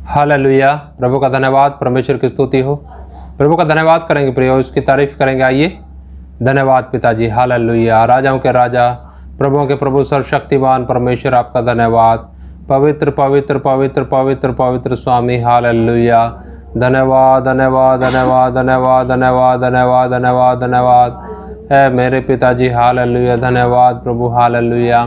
Hallelujah. प्रभु का धन्यवाद, परमेश्वर की स्तुति हो। प्रभु का धन्यवाद करेंगे प्रियो, उसकी तारीफ करेंगे। आइए। धन्यवाद पिताजी। हालेलुया। राजाओं के राजा, प्रभुओं के प्रभु, सर्वशक्तिमान परमेश्वर, आपका धन्यवाद। पवित्र पवित्र पवित्र पवित्र पवित्र स्वामी। हालेलुया। धन्यवाद धन्यवाद धन्यवाद धन्यवाद धन्यवाद धन्यवाद धन्यवाद धन्यवाद है मेरे पिताजी। हालेलुया। धन्यवाद प्रभु। हालेलुया।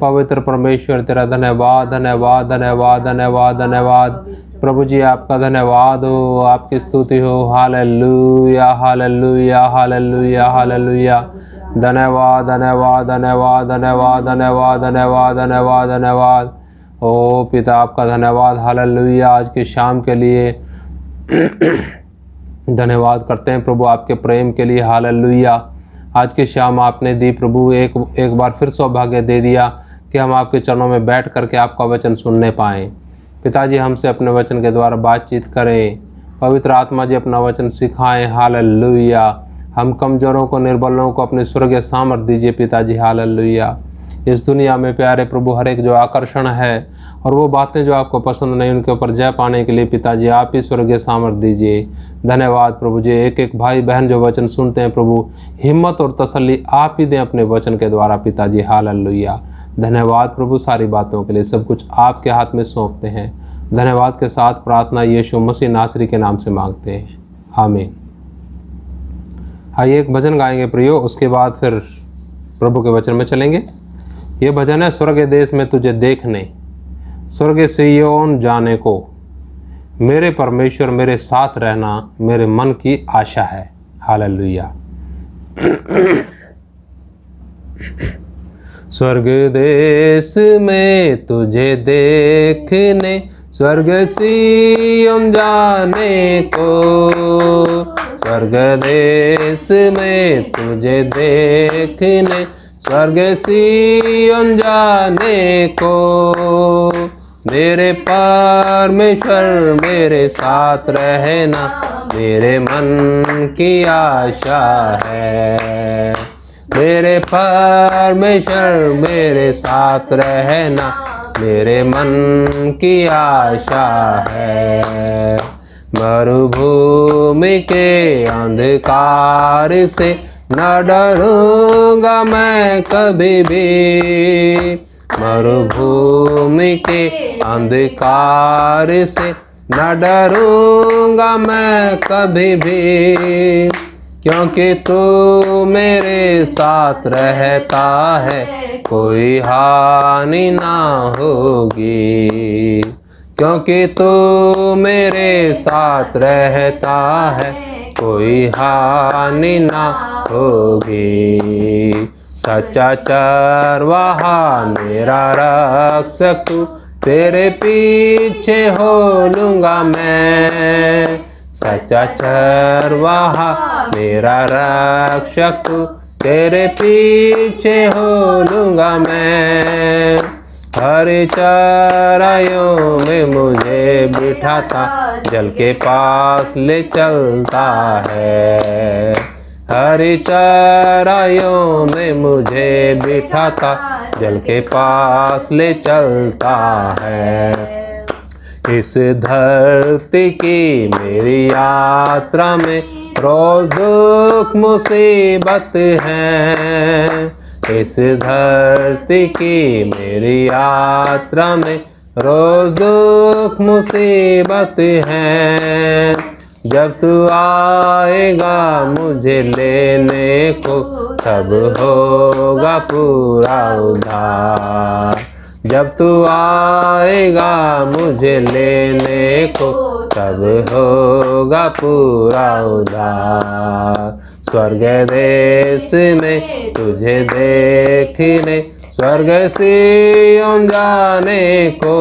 पवित्र परमेश्वर तेरा धन्यवाद धन्यवाद धन्यवाद धन्यवाद धन्यवाद। प्रभु जी आपका धन्यवाद हो, आपकी स्तुति हो। Hallelujah hallelujah hallelujah hallelujah. धन्यवाद धन्यवाद धन्यवाद धन्यवाद धन्यवाद धन्यवाद धन्यवाद धन्यवाद। ओ पिता आपका धन्यवाद। हालेलुया। आज की शाम के लिए धन्यवाद करते हैं प्रभु, आपके प्रेम के लिए। हालेलुया। आज की शाम आपने दी प्रभु, एक बार फिर सौभाग्य दे दिया कि हम आपके चरणों में बैठ करके आपका वचन सुनने पाएँ। पिताजी हमसे अपने वचन के द्वारा बातचीत करें। पवित्र आत्मा जी अपना वचन सिखाएं। हालेलुया। हम कमजोरों को, निर्बलों को अपने स्वर्गीय सामर्थ दीजिए पिताजी। हालेलुया। इस दुनिया में प्यारे प्रभु हर एक जो आकर्षण है और वो बातें जो आपको पसंद नहीं, उनके ऊपर जय पाने के लिए पिताजी आप ही स्वर्गीय सामर्थ दीजिए। धन्यवाद प्रभु जी। एक एक भाई बहन जो वचन सुनते हैं प्रभु, हिम्मत और तसल्ली आप ही दें अपने वचन के द्वारा पिताजी। हालेलुया। धन्यवाद प्रभु सारी बातों के लिए। सब कुछ आपके हाथ में सौंपते हैं। धन्यवाद के साथ प्रार्थना यीशु मसीह नासरी के नाम से मांगते हैं, आमीन। आइए एक भजन गाएंगे प्रियो, उसके बाद फिर प्रभु के वचन में चलेंगे। ये भजन है स्वर्ग देश में तुझे देखने, स्वर्ग सिय्योन जाने को, मेरे परमेश्वर मेरे साथ रहना मेरे मन की आशा है। हालेलुया। स्वर्ग देश में तुझे देखने, स्वर्ग सिय्योन जाने को, स्वर्ग देश में तुझे देखने, स्वर्ग सिय्योन जाने को, मेरे परमेश्वर मेरे साथ रहना मेरे मन की आशा है। मेरे परमेश्वर मेरे साथ रहना मेरे मन की आशा है। मरुभूमि के अंधकार से न डरूंगा मैं कभी भी, मरुभूमि के अंधकार से न डरूंगा मैं कभी भी, क्योंकि तू मेरे साथ रहता है कोई हानि ना होगी, क्योंकि तू मेरे साथ रहता है कोई हानि ना होगी। सच्चा चरवाहा मेरा रक्षक तू, तेरे पीछे हो लूँगा मैं। सच्चा चरवाहा मेरा रक्षक तू, तेरे पीछे हो लूँगा मैं। हरी चराइयों में मुझे बिठाता, जल के पास ले चलता है। हरी चराइयों में मुझे बिठाता, जल के पास ले चलता है। इस धरती की मेरी यात्रा में रोज दुख मुसीबत है। इस धरती की मेरी यात्रा में रोज दुख मुसीबत है। जब तू आएगा मुझे लेने को, तब होगा पूरा उद्धार। जब तू आएगा मुझे लेने को, तब होगा पूरा उद्धार। स्वर्ग देश में तुझे देखने, स्वर्ग सिय्योन जाने को,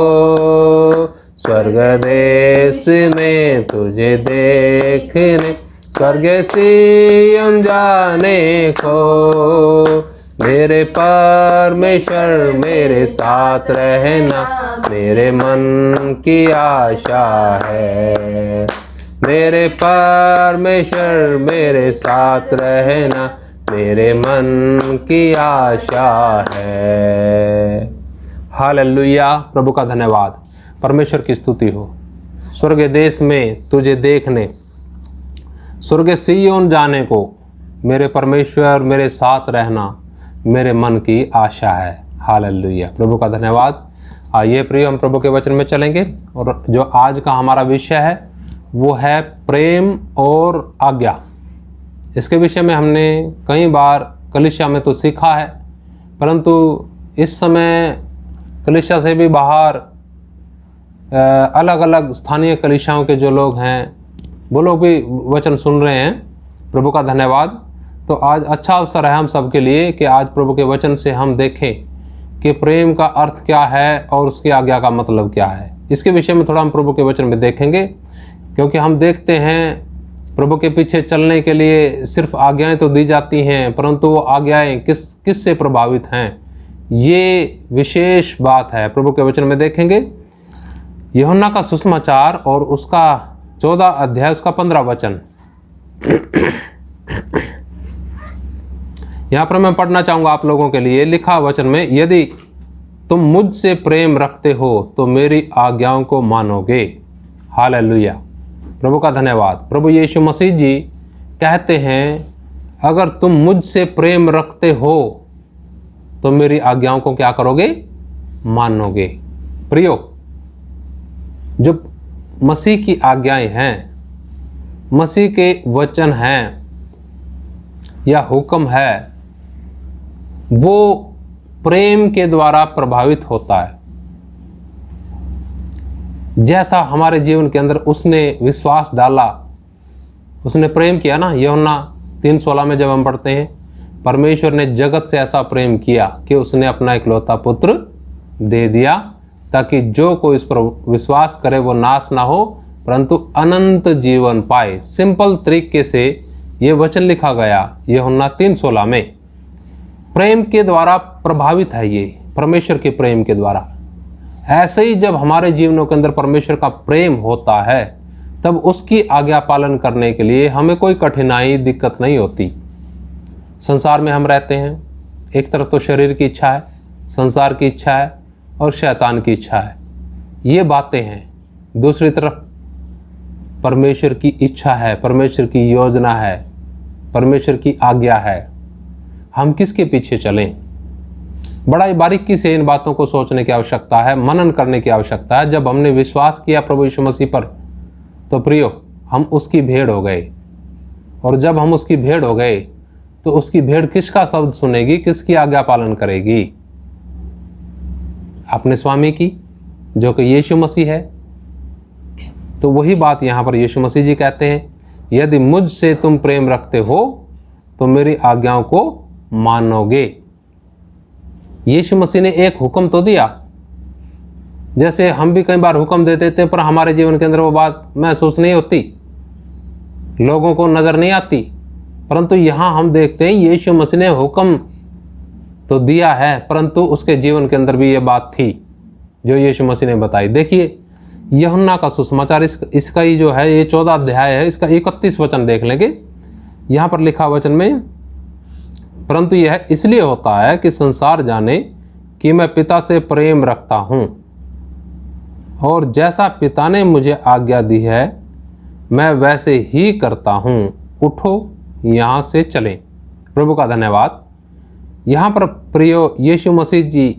स्वर्ग देश में तुझे देखने, स्वर्ग सिय्योन जाने को, मेरे परमेश्वर मेरे साथ रहना मेरे मन की आशा है। मेरे परमेश्वर मेरे साथ रहना मेरे मन की आशा है। हालेलुया। प्रभु का धन्यवाद, परमेश्वर की स्तुति हो। स्वर्ग देश में तुझे देखने, स्वर्ग सिय्योन जाने को, मेरे परमेश्वर मेरे साथ रहना मेरे मन की आशा है। हालेलुया, प्रभु का धन्यवाद। आइए प्रिय, हम प्रभु के वचन में चलेंगे और जो आज का हमारा विषय है वो है प्रेम और आज्ञा। इसके विषय में हमने कई बार कलीसिया में तो सीखा है, परंतु इस समय कलीसिया से भी बाहर अलग अलग स्थानीय कलीसियाओं के जो लोग हैं वो लोग भी वचन सुन रहे हैं। प्रभु का धन्यवाद। तो आज अच्छा अवसर है हम सब के लिए कि आज प्रभु के वचन से हम देखें कि प्रेम का अर्थ क्या है और उसकी आज्ञा का मतलब क्या है। इसके विषय में थोड़ा हम प्रभु के वचन में देखेंगे, क्योंकि हम देखते हैं प्रभु के पीछे चलने के लिए सिर्फ आज्ञाएं तो दी जाती हैं, परंतु वो आज्ञाएं किस से प्रभावित हैं, ये विशेष बात है। प्रभु के वचन में देखेंगे यूहन्ना का सुसमाचार और उसका 14 अध्याय उसका 15 वचन। यहाँ पर मैं पढ़ना चाहूँगा आप लोगों के लिए। लिखा वचन में, यदि तुम मुझसे प्रेम रखते हो तो मेरी आज्ञाओं को मानोगे। हालेलुया, प्रभु का धन्यवाद। प्रभु यीशु मसीह जी कहते हैं, अगर तुम मुझसे प्रेम रखते हो तो मेरी आज्ञाओं को क्या करोगे? मानोगे। प्रियो, जो मसीह की आज्ञाएं हैं, मसीह के वचन हैं या हुक्म है, वो प्रेम के द्वारा प्रभावित होता है। जैसा हमारे जीवन के अंदर उसने विश्वास डाला, उसने प्रेम किया ना। यूहन्ना 3:16 में जब हम पढ़ते हैं, परमेश्वर ने जगत से ऐसा प्रेम किया कि उसने अपना इकलौता पुत्र दे दिया, ताकि जो कोई इस पर विश्वास करे वो नाश ना हो परंतु अनंत जीवन पाए। सिंपल तरीके से ये वचन लिखा गया यूहन्ना 3:16 में। प्रेम के द्वारा प्रभावित है ये, परमेश्वर के प्रेम के द्वारा। ऐसे ही जब हमारे जीवनों के अंदर परमेश्वर का प्रेम होता है, तब उसकी आज्ञा पालन करने के लिए हमें कोई कठिनाई दिक्कत नहीं होती। संसार में हम रहते हैं, एक तरफ तो शरीर की इच्छा है, संसार की इच्छा है और शैतान की इच्छा है, ये बातें हैं। दूसरी तरफ परमेश्वर की इच्छा है, परमेश्वर की योजना है, परमेश्वर की आज्ञा है। हम किसके पीछे चलें? बड़ा ही बारीकी से इन बातों को सोचने की आवश्यकता है, मनन करने की आवश्यकता है। जब हमने विश्वास किया प्रभु यीशु मसीह पर, तो प्रियो, हम उसकी भेड़ हो गए। और जब हम उसकी भेड़ हो गए तो उसकी भेड़ किसका शब्द सुनेगी, किसकी आज्ञा पालन करेगी? अपने स्वामी की, जो कि यीशु मसीह है। तो वही बात यहाँ पर यीशु मसीह जी कहते हैं, यदि मुझसे तुम प्रेम रखते हो तो मेरी आज्ञाओं को मानोगे। यीशु मसीह ने एक हुक्म तो दिया, जैसे हम भी कई बार हुक्म दे देते पर हमारे जीवन के अंदर वो बात महसूस नहीं होती, लोगों को नजर नहीं आती। परंतु यहाँ हम देखते हैं यीशु मसीह ने हुक्म तो दिया है, परंतु उसके जीवन के अंदर भी ये बात थी जो यीशु मसीह ने बताई। देखिए यूहन्ना का सुसमाचार, इसका ही जो है ये 14 अध्याय है, इसका 31 वचन देख लेंगे। यहाँ पर लिखा वचन में, परंतु यह इसलिए होता है कि संसार जाने कि मैं पिता से प्रेम रखता हूँ, और जैसा पिता ने मुझे आज्ञा दी है मैं वैसे ही करता हूँ। उठो यहाँ से चलें। प्रभु का धन्यवाद। यहाँ पर प्रियो यीशु मसीह जी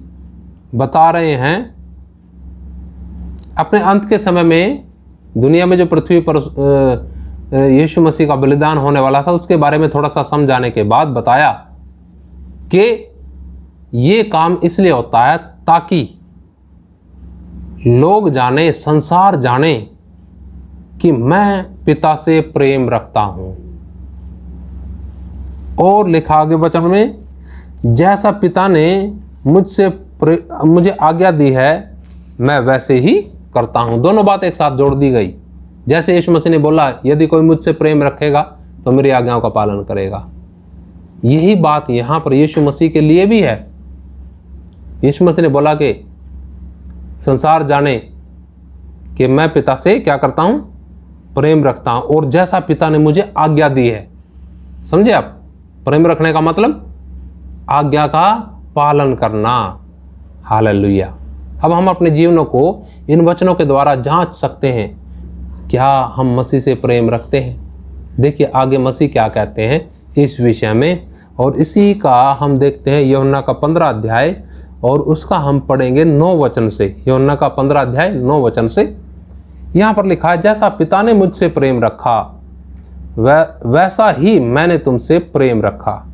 बता रहे हैं, अपने अंत के समय में दुनिया में जो पृथ्वी पर यीशु मसीह का बलिदान होने वाला था, उसके बारे में थोड़ा सा समझाने के बाद बताया कि ये काम इसलिए होता है ताकि लोग जाने, संसार जाने कि मैं पिता से प्रेम रखता हूं। और लिखा आगे वचन में, जैसा पिता ने मुझे आज्ञा दी है मैं वैसे ही करता हूं। दोनों बात एक साथ जोड़ दी गई। जैसे यीशु मसीह ने बोला, यदि कोई मुझसे प्रेम रखेगा तो मेरी आज्ञाओं का पालन करेगा। यही बात यहां पर यीशु मसीह के लिए भी है। यीशु मसीह ने बोला कि संसार जाने कि मैं पिता से क्या करता हूं, प्रेम रखता हूं, और जैसा पिता ने मुझे आज्ञा दी है। समझे आप? प्रेम रखने का मतलब आज्ञा का पालन करना। हालेलुया। अब हम अपने जीवनों को इन वचनों के द्वारा जांच सकते हैं क्या हम मसीह से प्रेम रखते हैं? देखिए आगे मसीह क्या कहते हैं इस विषय में, और इसी का हम देखते हैं यूहन्ना का 15 अध्याय, और उसका हम पढ़ेंगे 9 वचन से। यूहन्ना का 15 अध्याय 9 वचन से यहाँ पर लिखा है, जैसा पिता ने मुझसे प्रेम रखा वैसा ही मैंने तुमसे प्रेम रखा,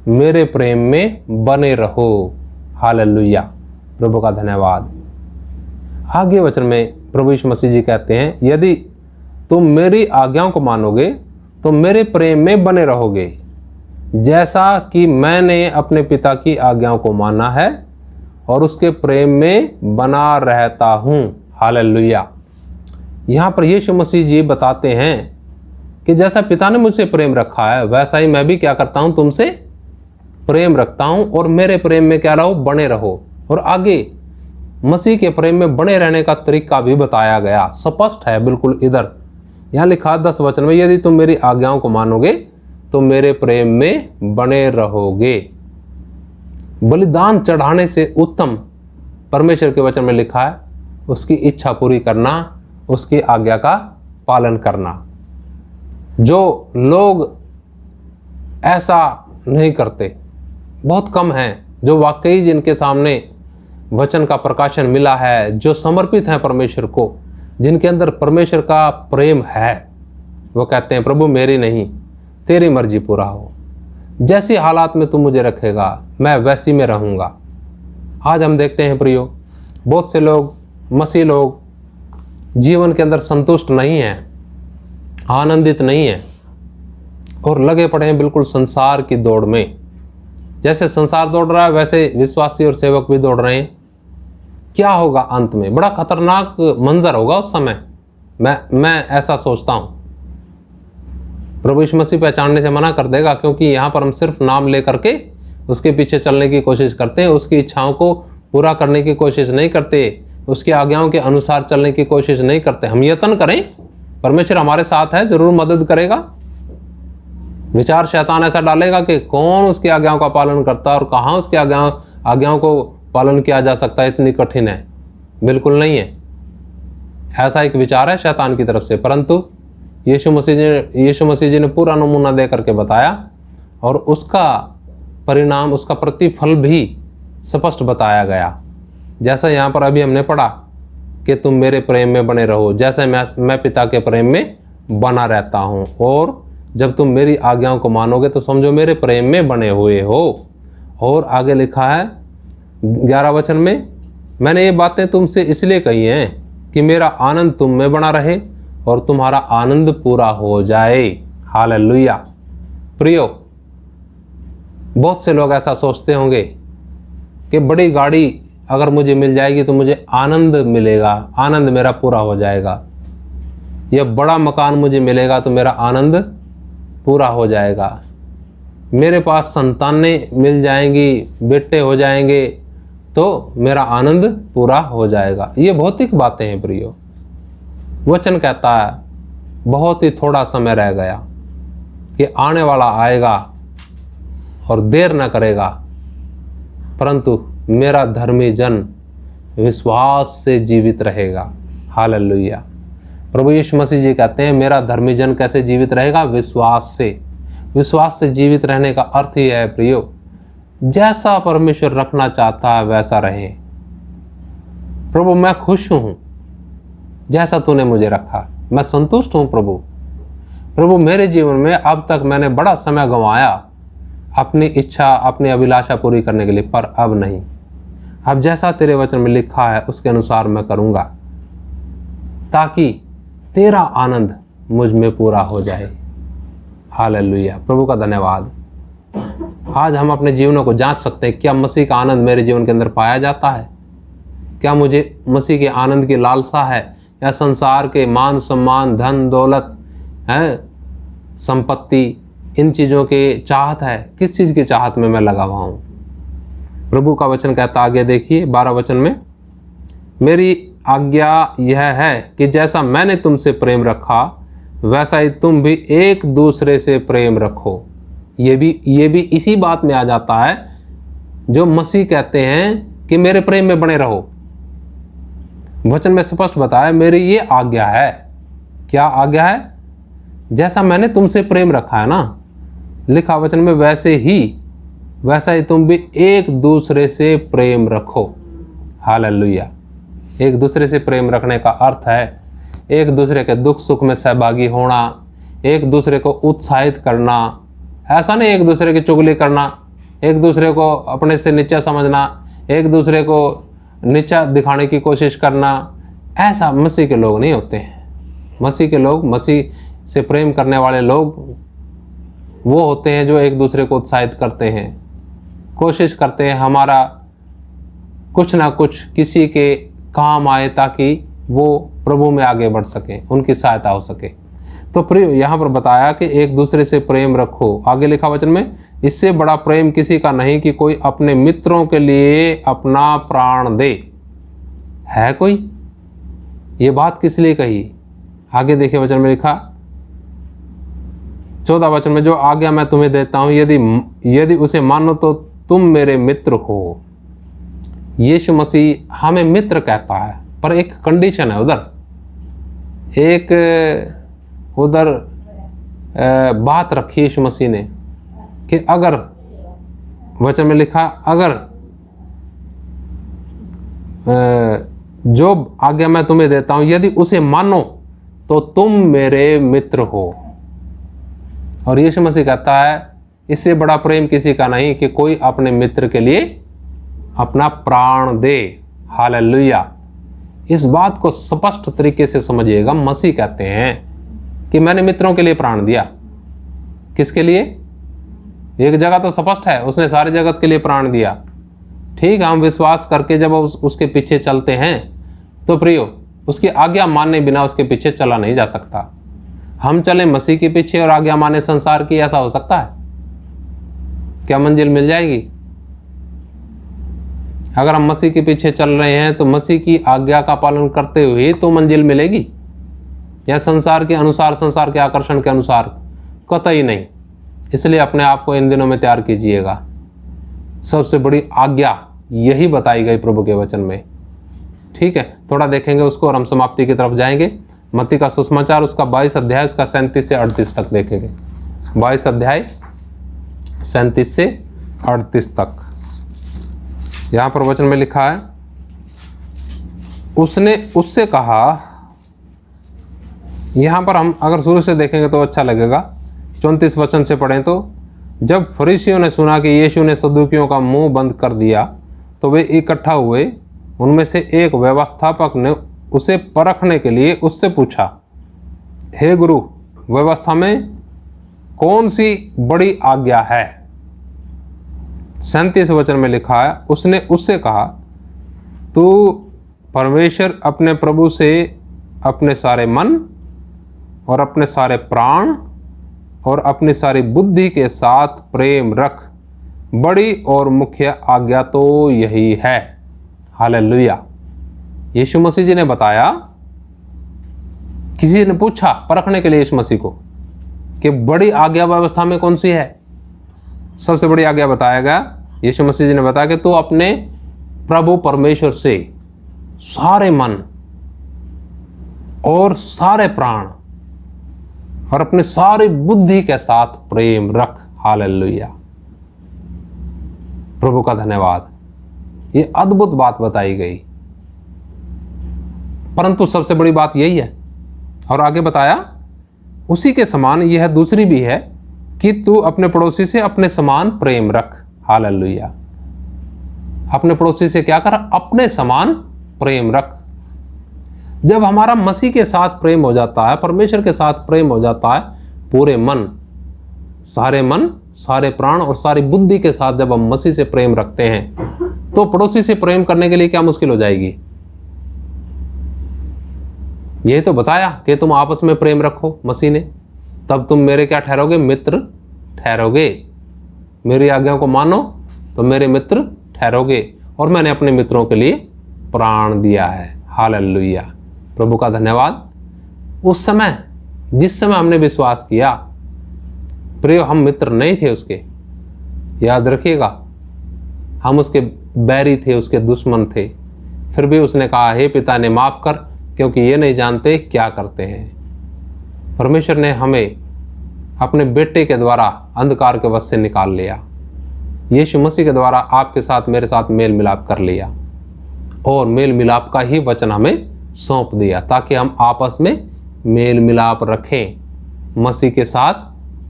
मेरे प्रेम में बने रहो। हालेलुया, प्रभु का धन्यवाद। आगे वचन में प्रभु यीशु मसीह जी कहते हैं, यदि तुम मेरी आज्ञाओं को मानोगे तो मेरे प्रेम में बने रहोगे, जैसा कि मैंने अपने पिता की आज्ञाओं को माना है और उसके प्रेम में बना रहता हूँ। हालेलुया। यहाँ पर यीशु मसीह जी बताते हैं कि जैसा पिता ने मुझसे प्रेम रखा है वैसा ही मैं भी क्या करता हूँ, तुमसे प्रेम रखता हूँ, और मेरे प्रेम में क्या रहो, बने रहो। और आगे मसीह के प्रेम में बने रहने का तरीका भी बताया गया, स्पष्ट है बिल्कुल। इधर यहाँ लिखा 10 वचन में, यदि तुम मेरी आज्ञाओं को मानोगे तो मेरे प्रेम में बने रहोगे। बलिदान चढ़ाने से उत्तम परमेश्वर के वचन में लिखा है उसकी इच्छा पूरी करना, उसकी आज्ञा का पालन करना। जो लोग ऐसा नहीं करते बहुत कम हैं, जो वाकई जिनके सामने वचन का प्रकाशन मिला है, जो समर्पित हैं परमेश्वर को, जिनके अंदर परमेश्वर का प्रेम है, वो कहते हैं प्रभु मेरी नहीं तेरी मर्जी पूरा हो, जैसी हालात में तू मुझे रखेगा मैं वैसी में रहूँगा। आज हम देखते हैं प्रियो, बहुत से लोग, मसीह लोग जीवन के अंदर संतुष्ट नहीं हैं, आनंदित नहीं हैं, और लगे पड़े हैं बिल्कुल संसार की दौड़ में। जैसे संसार दौड़ रहा है वैसे विश्वासी और सेवक भी दौड़ रहे हैं। क्या होगा अंत में? बड़ा खतरनाक मंजर होगा उस समय। मैं ऐसा सोचता हूँ। प्रभु यीशु मसीह पहचानने से मना कर देगा, क्योंकि यहाँ पर हम सिर्फ नाम लेकर के उसके पीछे चलने की कोशिश करते हैं, उसकी इच्छाओं को पूरा करने की कोशिश नहीं करते, उसकी आज्ञाओं के अनुसार चलने की कोशिश नहीं करते। हम यत्न करें, परमेश्वर हमारे साथ है, जरूर मदद करेगा। विचार शैतान ऐसा डालेगा कि कौन उसकी आज्ञाओं का पालन करता है और कहाँ उसकी आज्ञाओं को पालन किया जा सकता है, इतनी कठिन है। बिल्कुल नहीं है, ऐसा एक विचार है शैतान की तरफ से। परंतु यीशु मसीह जी ने पूरा नमूना दे करके बताया, और उसका परिणाम, उसका प्रतिफल भी स्पष्ट बताया गया। जैसा यहाँ पर अभी हमने पढ़ा कि तुम मेरे प्रेम में बने रहो, जैसे मैं पिता के प्रेम में बना रहता हूँ, और जब तुम मेरी आज्ञाओं को मानोगे तो समझो मेरे प्रेम में बने हुए हो। और आगे लिखा है 11 वचन में, मैंने ये बातें तुमसे इसलिए कही हैं कि मेरा आनंद तुम में बना रहे और तुम्हारा आनंद पूरा हो जाए। हालेलुया। प्रियो, बहुत से लोग ऐसा सोचते होंगे कि बड़ी गाड़ी अगर मुझे मिल जाएगी तो मुझे आनंद मिलेगा, आनंद मेरा पूरा हो जाएगा, या बड़ा मकान मुझे मिलेगा तो मेरा आनंद पूरा हो जाएगा, मेरे पास संतानें मिल जाएंगी, बेटे हो जाएंगे तो मेरा आनंद पूरा हो जाएगा। ये भौतिक बातें हैं प्रियो। वचन कहता है बहुत ही थोड़ा समय रह गया कि आने वाला आएगा और देर न करेगा, परंतु मेरा धर्मी जन विश्वास से जीवित रहेगा। हालेलुया। प्रभु यीशु मसीह जी कहते हैं मेरा धर्मी जन कैसे जीवित रहेगा? विश्वास से। विश्वास से जीवित रहने का अर्थ ही है प्रियो, जैसा परमेश्वर रखना चाहता है वैसा रहे। प्रभु मैं खुश हूँ जैसा तूने मुझे रखा, मैं संतुष्ट हूँ प्रभु मेरे जीवन में अब तक मैंने बड़ा समय गंवाया अपनी इच्छा, अपनी अभिलाषा पूरी करने के लिए, पर अब नहीं। अब जैसा तेरे वचन में लिखा है उसके अनुसार मैं करूँगा, ताकि तेरा आनंद मुझ में पूरा हो जाए। हालेलुया। प्रभु का धन्यवाद। आज हम अपने जीवनों को जांच सकते हैं, क्या मसीह का आनंद मेरे जीवन के अंदर पाया जाता है? क्या मुझे मसीह के आनंद की लालसा है, या संसार के मान सम्मान, धन दौलत है, संपत्ति, इन चीज़ों के चाहत है? किस चीज़ की चाहत में मैं लगा हुआ हूँ? प्रभु का वचन कहता आगे देखिए 12 वचन में, मेरी आज्ञा यह है कि जैसा मैंने तुमसे प्रेम रखा वैसा ही तुम भी एक दूसरे से प्रेम रखो। ये भी इसी बात में आ जाता है जो मसीह कहते हैं कि मेरे प्रेम में बने रहो। वचन में स्पष्ट बताया मेरी ये आज्ञा है क्या आज्ञा है? जैसा मैंने तुमसे प्रेम रखा है ना, लिखा वचन में, वैसा ही तुम भी एक दूसरे से प्रेम रखो। हालेलुया। एक दूसरे से प्रेम रखने का अर्थ है एक दूसरे के दुख सुख में सहभागी होना, एक दूसरे को उत्साहित करना। ऐसा नहीं एक दूसरे की चुगली करना, एक दूसरे को अपने से नीचा समझना, एक दूसरे को नीचा दिखाने की कोशिश करना। ऐसा मसीह के लोग नहीं होते हैं। मसीह के लोग, मसीह से प्रेम करने वाले लोग वो होते हैं जो एक दूसरे को उत्साहित करते हैं, कोशिश करते हैं हमारा कुछ ना कुछ किसी के काम आए ताकि वो प्रभु में आगे बढ़ सके, उनकी सहायता हो सके। तो प्रिय, यहाँ पर बताया कि एक दूसरे से प्रेम रखो। आगे लिखा वचन में, इससे बड़ा प्रेम किसी का नहीं कि कोई अपने मित्रों के लिए अपना प्राण दे। है कोई? ये बात किस लिए कही? आगे देखिए वचन में लिखा 14 वचन में, जो आज्ञा मैं तुम्हें देता हूं यदि उसे मानो तो तुम मेरे मित्र हो। यीशु मसीह हमें मित्र कहता है, पर एक कंडीशन है उधर बात रखी यीशु मसीह ने कि अगर, वचन में लिखा, अगर जो आज्ञा मैं तुम्हें देता हूं यदि उसे मानो तो तुम मेरे मित्र हो। और यीशु मसीह कहता है इससे बड़ा प्रेम किसी का नहीं कि कोई अपने मित्र के लिए अपना प्राण दे। हालेलुया। इस बात को स्पष्ट तरीके से समझिएगा। मसीह कहते हैं कि मैंने मित्रों के लिए प्राण दिया। किसके लिए? एक जगह तो स्पष्ट है, उसने सारे जगत के लिए प्राण दिया। ठीक है, हम विश्वास करके जब उसके पीछे चलते हैं तो प्रियो, उसकी आज्ञा मानने बिना उसके पीछे चला नहीं जा सकता। हम चले मसीह के पीछे और आज्ञा माने संसार की, ऐसा हो सकता है? क्या मंजिल मिल जाएगी? अगर हम मसीह के पीछे चल रहे हैं तो मसीह की आज्ञा का पालन करते हुए तो मंजिल मिलेगी, या संसार के अनुसार, संसार के आकर्षण के अनुसार? कतई नहीं। इसलिए अपने आप को इन दिनों में तैयार कीजिएगा। सबसे बड़ी आज्ञा यही बताई गई प्रभु के वचन में। ठीक है, थोड़ा देखेंगे उसको और हम समाप्ति की तरफ जाएंगे। मत्ती का सुसमाचार उसका 22 अध्याय उसका 37 से 38 तक देखेंगे। 22 अध्याय 37 से 38 तक यहाँ पर वचन में लिखा है, उसने उससे कहा। यहाँ पर हम अगर शुरू से देखेंगे तो अच्छा लगेगा। 34 वचन से पढ़ें तो, जब फरीसियों ने सुना कि यीशु ने सदूकियों का मुंह बंद कर दिया तो वे इकट्ठा हुए। उनमें से एक व्यवस्थापक ने उसे परखने के लिए उससे पूछा, हे गुरु, व्यवस्था में कौन सी बड़ी आज्ञा है? 37 वचन में लिखा है, उसने उससे कहा, तू परमेश्वर अपने प्रभु से अपने सारे मन और अपने सारे प्राण और अपनी सारी बुद्धि के साथ प्रेम रख। बड़ी और मुख्य आज्ञा तो यही है। हालेलुया। यीशु मसीह जी ने बताया, किसी ने पूछा परखने के लिए यीशु मसीह को कि बड़ी आज्ञा व्यवस्था में कौन सी है? सबसे बड़ी आज्ञा बताया गया। यीशु मसीह जी ने बताया कि तू अपने प्रभु परमेश्वर से सारे मन और सारे प्राण और अपने सारी बुद्धि के साथ प्रेम रख। हालेलुया। प्रभु का धन्यवाद। ये अद्भुत बात बताई गई, परंतु सबसे बड़ी बात यही है। और आगे बताया, उसी के समान यह दूसरी भी है कि तू अपने पड़ोसी से अपने समान प्रेम रख। हालेलुया। अपने पड़ोसी से क्या कर? अपने समान प्रेम रख। जब हमारा मसीह के साथ प्रेम हो जाता है, परमेश्वर के साथ प्रेम हो जाता है, पूरे मन, सारे प्राण और सारी बुद्धि के साथ जब हम मसीह से प्रेम रखते हैं तो पड़ोसी से प्रेम करने के लिए क्या मुश्किल हो जाएगी? यही तो बताया कि तुम आपस में प्रेम रखो मसीह ने, तब तुम मेरे क्या ठहरोगे? मित्र ठहरोगे। मेरी आज्ञा को मानो तो मेरे मित्र ठहरोगे। और मैंने अपने मित्रों के लिए प्राण दिया है। हालेलुया। प्रभु का धन्यवाद। उस समय, जिस समय हमने विश्वास किया, प्रिय, हम मित्र नहीं थे उसके। याद रखिएगा, हम उसके बैरी थे, उसके दुश्मन थे। फिर भी उसने कहा, हे पिता ने माफ कर, क्योंकि ये नहीं जानते क्या करते हैं। परमेश्वर ने हमें अपने बेटे के द्वारा अंधकार के वश से निकाल लिया। यीशु मसीह के द्वारा आपके साथ मेरे साथ मेल मिलाप कर लिया और मेल मिलाप का ही वचन हमें सौंप दिया ताकि हम आपस में मेल मिलाप रखें, मसीह के साथ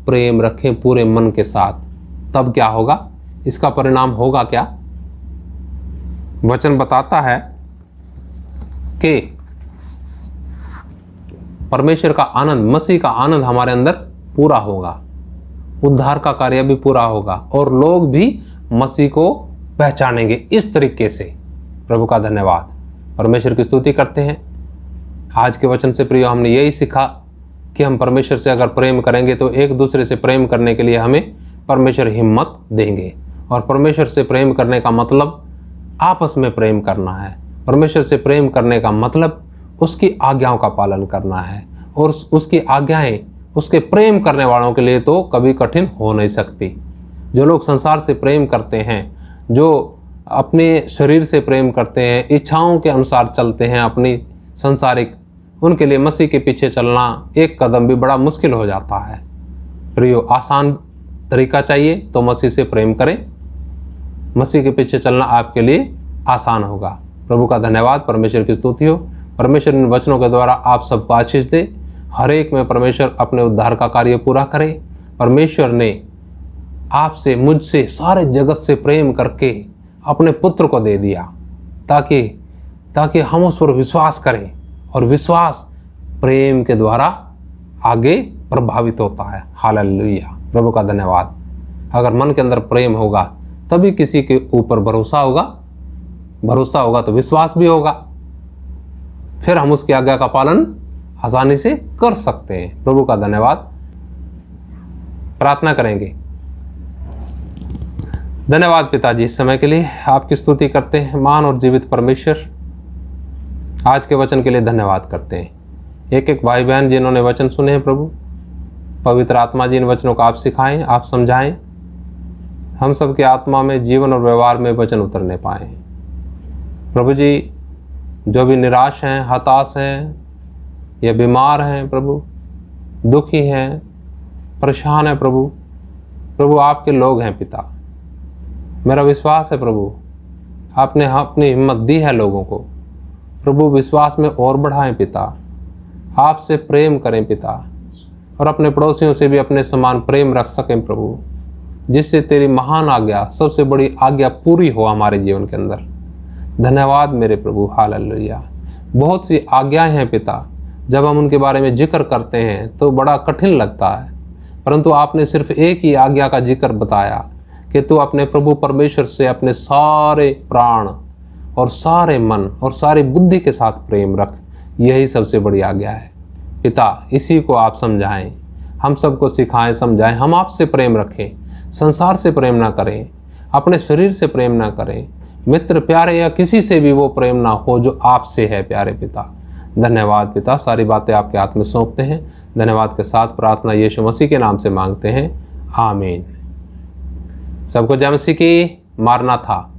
प्रेम रखें पूरे मन के साथ। तब क्या होगा, इसका परिणाम होगा क्या? वचन बताता है कि परमेश्वर का आनंद, मसीह का आनंद हमारे अंदर पूरा होगा, उद्धार का कार्य भी पूरा होगा और लोग भी मसीह को पहचानेंगे इस तरीके से। प्रभु का धन्यवाद, परमेश्वर की स्तुति करते हैं। आज के वचन से प्रिय हमने यही सीखा कि हम परमेश्वर से अगर प्रेम करेंगे तो एक दूसरे से प्रेम करने के लिए हमें परमेश्वर हिम्मत देंगे। और परमेश्वर से प्रेम करने का मतलब आपस में प्रेम करना है। परमेश्वर से प्रेम करने का मतलब उसकी आज्ञाओं का पालन करना है और उसकी आज्ञाएं उसके प्रेम करने वालों के लिए तो कभी कठिन हो नहीं सकती। जो लोग संसार से प्रेम करते हैं, जो अपने शरीर से प्रेम करते हैं, इच्छाओं के अनुसार चलते हैं अपनी संसारिक, उनके लिए मसीह के पीछे चलना एक कदम भी बड़ा मुश्किल हो जाता है। प्रियो, आसान तरीका चाहिए तो मसीह से प्रेम करें, मसीह के पीछे चलना आपके लिए आसान होगा। प्रभु का धन्यवाद, परमेश्वर की स्तुति हो। परमेश्वर इन वचनों के द्वारा आप सबको आशीष दे। हर एक में परमेश्वर अपने उद्धार का कार्य पूरा करे। परमेश्वर ने आपसे, मुझसे, सारे जगत से प्रेम करके अपने पुत्र को दे दिया ताकि हम उस पर विश्वास करें और विश्वास प्रेम के द्वारा आगे प्रभावित होता है। हालेलुया, प्रभु का धन्यवाद। अगर मन के अंदर प्रेम होगा तभी किसी के ऊपर भरोसा होगा तो विश्वास भी होगा, फिर हम उसकी आज्ञा का पालन आसानी से कर सकते हैं। प्रभु का धन्यवाद। प्रार्थना करेंगे। धन्यवाद पिताजी इस समय के लिए, आपकी स्तुति करते हैं। महान और जीवित परमेश्वर, आज के वचन के लिए धन्यवाद करते हैं। एक एक भाई बहन जिन्होंने वचन सुने हैं प्रभु, पवित्र आत्मा जी इन वचनों को आप सिखाएं, आप समझाएं, हम सबके आत्मा में, जीवन और व्यवहार में वचन उतरने पाए। प्रभु जी, जो भी निराश हैं, हताश हैं या बीमार हैं प्रभु, दुखी हैं, परेशान हैं प्रभु आपके लोग हैं पिता। मेरा विश्वास है प्रभु आपने अपनी हिम्मत दी है लोगों को। प्रभु विश्वास में और बढ़ाएं पिता, आपसे प्रेम करें पिता, और अपने पड़ोसियों से भी अपने समान प्रेम रख सकें प्रभु, जिससे तेरी महान आज्ञा, सबसे बड़ी आज्ञा पूरी हो हमारे जीवन के अंदर। धन्यवाद मेरे प्रभु, हालेलुया। बहुत सी आज्ञाएं हैं पिता, जब हम उनके बारे में जिक्र करते हैं तो बड़ा कठिन लगता है, परंतु आपने सिर्फ एक ही आज्ञा का जिक्र बताया कि तू अपने प्रभु परमेश्वर से अपने सारे प्राण और सारे मन और सारी बुद्धि के साथ प्रेम रख। यही सबसे बड़ी आज्ञा है पिता, इसी को आप समझाएं, हम सबको सिखाएं, समझाएं। हम आपसे प्रेम रखें, संसार से प्रेम ना करें, अपने शरीर से प्रेम ना करें, मित्र प्यारे या किसी से भी वो प्रेम ना हो जो आपसे है प्यारे पिता। धन्यवाद पिता, सारी बातें आपके हाथ में सौंपते हैं। धन्यवाद के साथ प्रार्थना यीशु मसीह के नाम से मांगते हैं, आमीन। सबको जय मसीह की। मारना था।